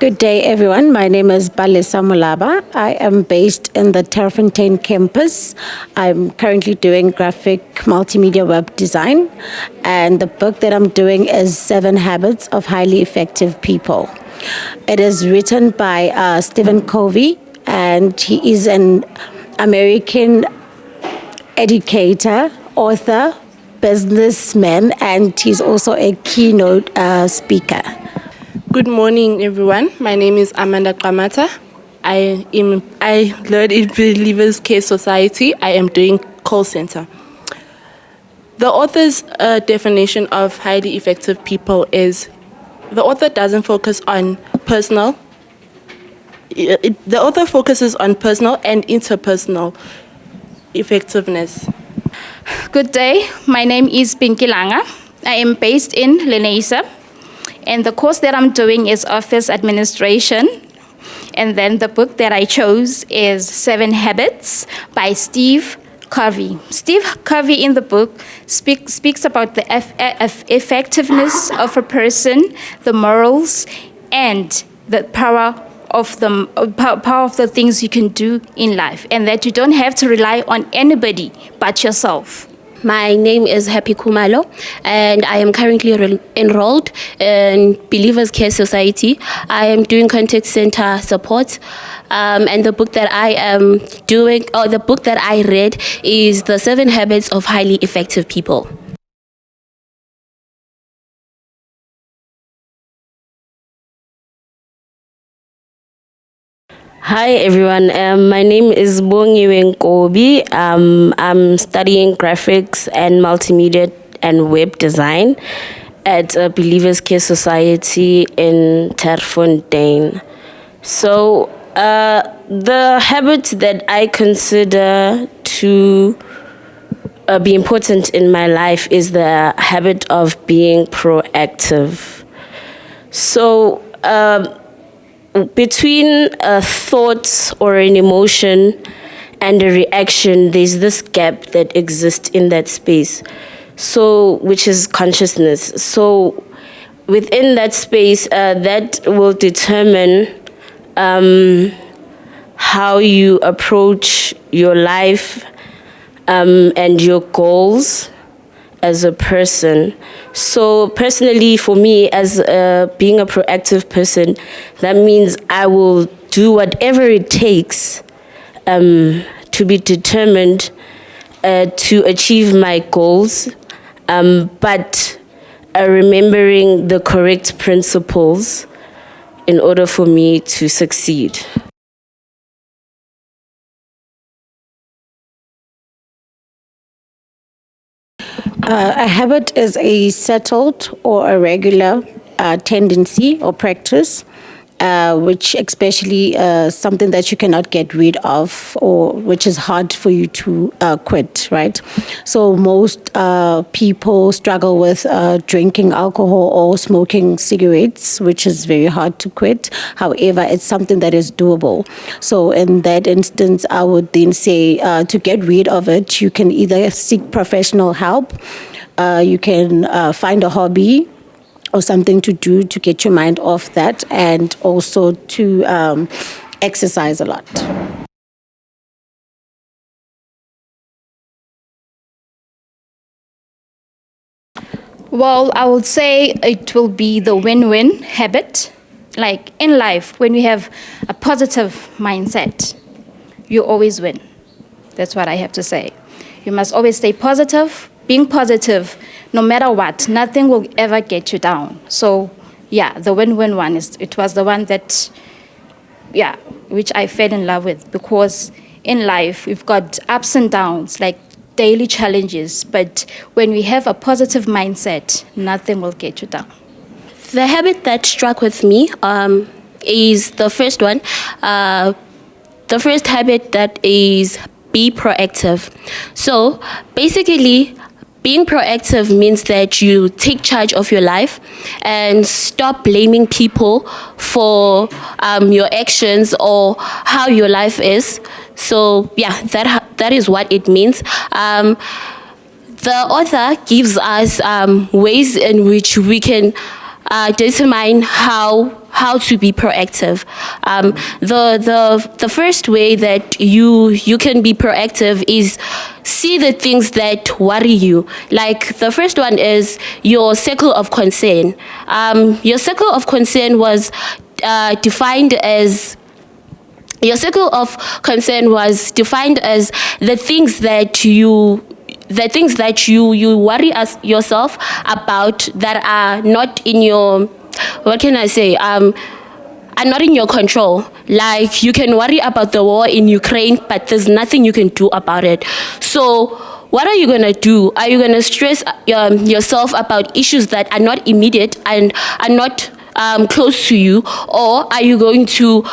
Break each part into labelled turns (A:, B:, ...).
A: Good day, everyone. My name is Balisa Mulaba. I am based in the Terfontein campus. I'm currently doing graphic multimedia web design, and the book that I'm doing is 7 Habits of Highly Effective People. It is written by Stephen Covey, and he is an American educator, author, businessman, and he's also a keynote speaker.
B: Good morning, everyone. My name is Amanda Kamata. I learned in Believers Care Society. I am doing call center. The author's definition of highly effective people is the author doesn't focus on personal. The author focuses on personal and interpersonal effectiveness.
C: Good day. My name is Pinky Langa. I am based in Lenasia. And the course that I'm doing is office administration. And then the book that I chose is 7 Habits by Steve Covey. Steve Covey in the book speaks about the effectiveness of a person, the morals, and the power of the things you can do in life, and that you don't have to rely on anybody but yourself.
D: My name is Happy Kumalo, and I am currently enrolled in Believers Care Society. I am doing contact center support, and the book that I am doing, or the book that I read, is The 7 Habits of Highly Effective People.
E: Hi everyone, my name is Bongiwe Nkobi. I'm studying graphics and multimedia and web design at Believers Care Society in Terfontein. So the habit that I consider to be important in my life is the habit of being proactive. So between a thought or an emotion and a reaction, there's this gap that exists in that space, so which is consciousness. So within that space, that will determine how you approach your life and your goals as a person. So personally, for me, as being a proactive person, that means I will do whatever it takes to be determined to achieve my goals, but remembering the correct principles in order for me to succeed.
A: A habit is a settled or a regular tendency or practice, which especially something that you cannot get rid of, or which is hard for you to quit, right? So most people struggle with drinking alcohol or smoking cigarettes, which is very hard to quit. However, it's something that is doable. So in that instance, I would then say to get rid of it, you can either seek professional help, you can find a hobby or something to do to get your mind off that, and also to exercise a lot.
C: Well, I would say it will be the win-win habit. Like in life, when you have a positive mindset, you always win. That's what I have to say. You must always stay positive. Being positive, no matter what, nothing will ever get you down. So, yeah, the win-win one it was the one that, which I fell in love with, because in life we've got ups and downs, like daily challenges. But when we have a positive mindset, nothing will get you down.
D: The habit that struck with me is the first one. The first habit that is be proactive. So basically, being proactive means that you take charge of your life and stop blaming people for your actions or how your life is. So yeah, that is what it means. The author gives us ways in which we can determine how how to be proactive. The first way that you can be proactive is see the things that worry you. Like the first one is your circle of concern. Your circle of concern was defined as your circle of concern was defined as the things that you worry as yourself about that are not in your, what can I say, are not in your control. Like you can worry about the war in Ukraine, but there's nothing you can do about it. So what are you going to do? Are you going to stress yourself about issues that are not immediate and are not close to you, or are you going to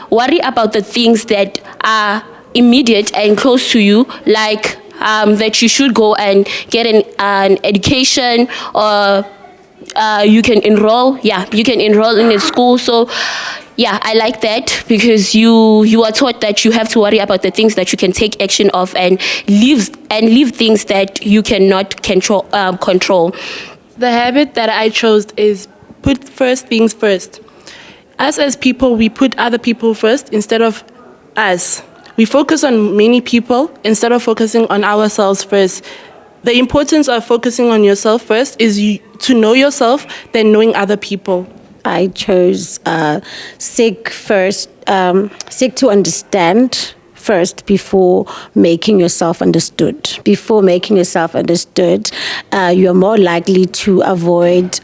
D: worry about the things that are immediate and close to you, like that you should go and get an education, or you can enroll in a school. So yeah, I like that, because you are taught that you have to worry about the things that you can take action of and leave things that you cannot control.
B: The habit that I chose is put first things first. Us as people, we put other people first instead of us. We focus on many people instead of focusing on ourselves first. The importance of focusing on yourself first is to know yourself, then knowing other people.
A: I chose seek to understand first before making yourself understood. Before making yourself understood, you're more likely to avoid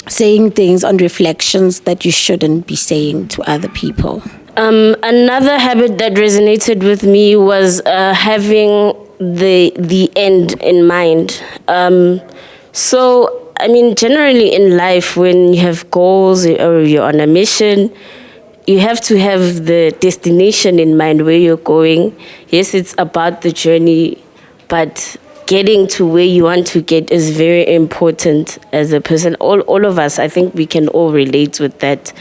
A: saying things on reflections that you shouldn't be saying to other people.
E: Another habit that resonated with me was having the end in mind. So, I mean, generally in life, when you have goals or you're on a mission, you have to have the destination in mind, where you're going. Yes, it's about the journey, but getting to where you want to get is very important as a person. All of us, I think we can all relate with that.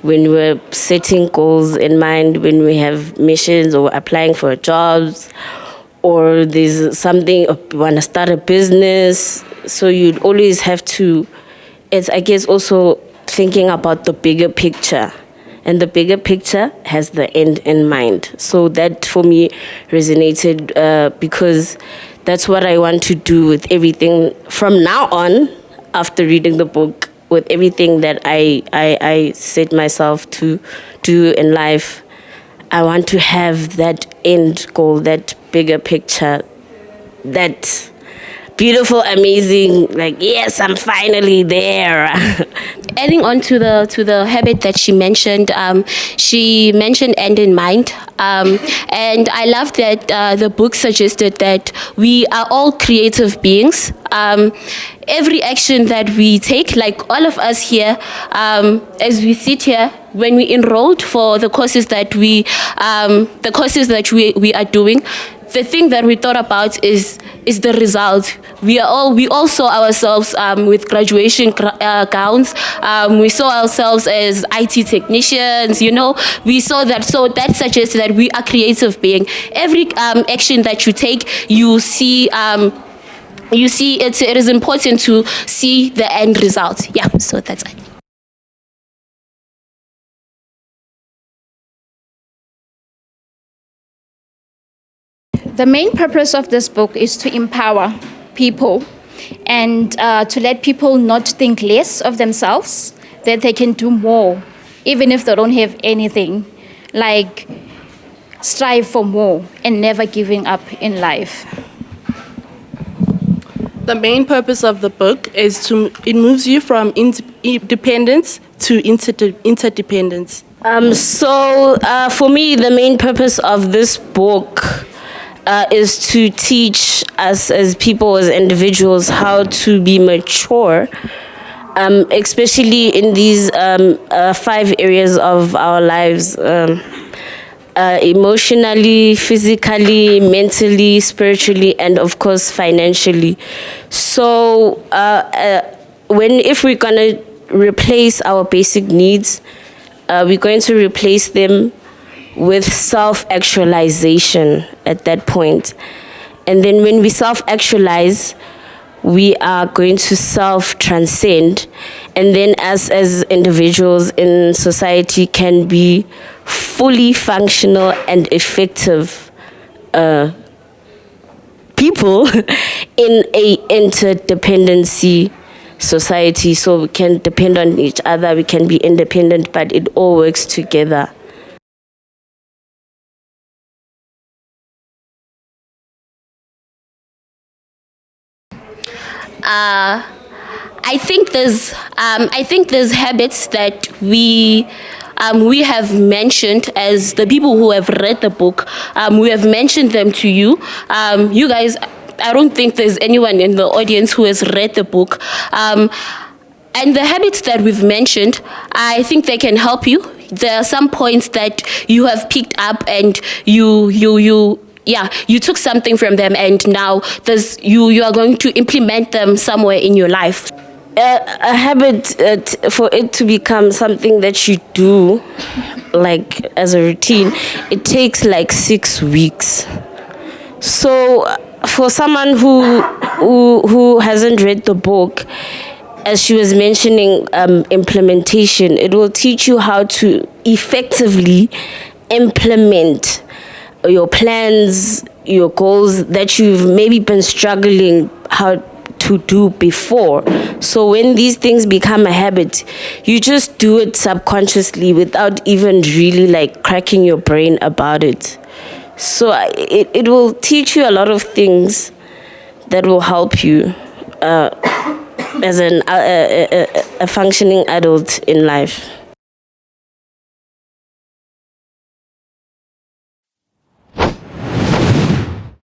E: When we're setting goals in mind, when we have missions or applying for jobs, or there's something, or want to start a business, so you'd always have to, it's, I guess, also thinking about the bigger picture. And the bigger picture has the end in mind. So that for me resonated because that's what I want to do with everything from now on, after reading the book, with everything that I set myself to do in life. I want to have that end goal, that bigger picture, that beautiful, amazing, like, yes, I'm finally there.
D: Adding on to the habit that she mentioned end in mind, and I love that the book suggested that we are all creative beings. Every action that we take, like all of us here, as we sit here, when we enrolled for the courses that we are doing, the thing that we thought about is the result. We all saw ourselves with graduation gowns. We saw ourselves as IT technicians. We saw that. So that suggests that we are creative being. Every action that you take, you see. It is important to see the end result. Yeah. So that's it.
C: The main purpose of this book is to empower people and to let people not think less of themselves, that they can do more, even if they don't have anything. Like, strive for more and never giving up in life.
B: The main purpose of the book is it moves you from independence to interdependence.
E: So for me, the main purpose of this book is to teach us as people, as individuals, how to be mature, especially in these 5 areas of our lives, emotionally, physically, mentally, spiritually, and of course financially. So if we're going to replace our basic needs, we're going to replace them with self-actualization at that point. And then when we self-actualize, we are going to self-transcend, and then us as individuals in society can be fully functional and effective people in a interdependency society. So we can depend on each other, we can be independent, but it all works together.
D: I think there's habits that we have mentioned as the people who have read the book. We have mentioned them to you. You guys, I don't think there's anyone in the audience who has read the book. And the habits that we've mentioned, I think they can help you. There are some points that you have picked up and you took something from them, and now you are going to implement them somewhere in your life.
E: A habit, for it to become something that you do, like as a routine, it takes like 6 weeks. So for someone who hasn't read the book, as she was mentioning, implementation, it will teach you how to effectively implement your plans, your goals that you've maybe been struggling how to do before. So when these things become a habit, you just do it subconsciously without even really like cracking your brain about it. So it will teach you a lot of things that will help you as a functioning adult in life.